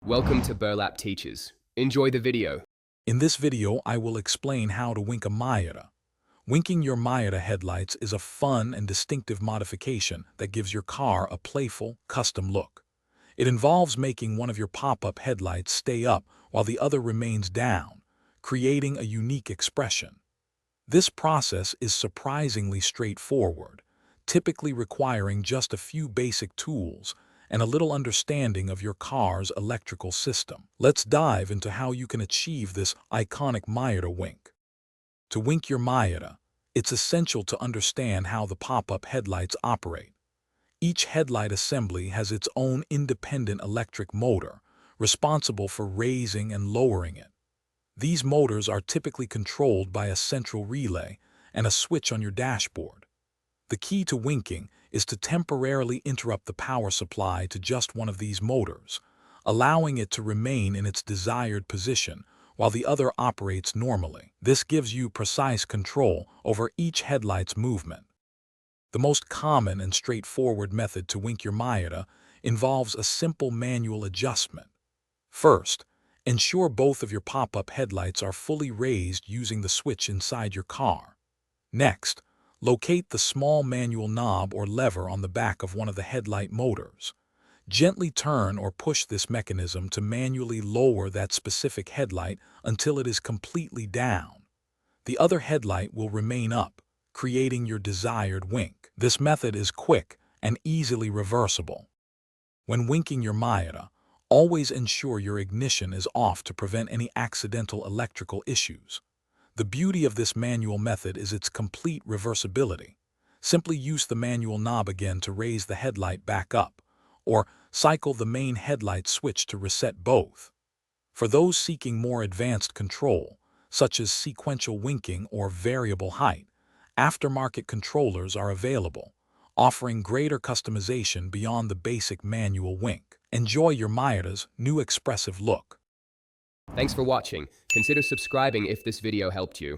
Welcome to Burlap Teachers. Enjoy the video. In this video, I will explain how to wink a Miata. Winking your Miata headlights is a fun and distinctive modification that gives your car a playful, custom look. It involves making one of your pop-up headlights stay up while the other remains down, creating a unique expression. This process is surprisingly straightforward, typically requiring just a few basic tools and a little understanding of your car's electrical system. Let's dive into how you can achieve this iconic Miata wink. To wink your Miata, it's essential to understand how the pop-up headlights operate. Each headlight assembly has its own independent electric motor, responsible for raising and lowering it. These motors are typically controlled by a central relay and a switch on your dashboard. The key to winking is to temporarily interrupt the power supply to just one of these motors, allowing it to remain in its desired position while the other operates normally. This gives you precise control over each headlight's movement. The most common and straightforward method to wink your Miata involves a simple manual adjustment. First, ensure both of your pop-up headlights are fully raised using the switch inside your car. Next, locate the small manual knob or lever on the back of one of the headlight motors. Gently turn or push this mechanism to manually lower that specific headlight until it is completely down. The other headlight will remain up, creating your desired wink. This method is quick and easily reversible. When winking your Miata, always ensure your ignition is off to prevent any accidental electrical issues. The beauty of this manual method is its complete reversibility. Simply use the manual knob again to raise the headlight back up, or cycle the main headlight switch to reset both. For those seeking more advanced control, such as sequential winking or variable height, aftermarket controllers are available, offering greater customization beyond the basic manual wink. Enjoy your Miata's new expressive look. Thanks for watching. Consider subscribing if this video helped you.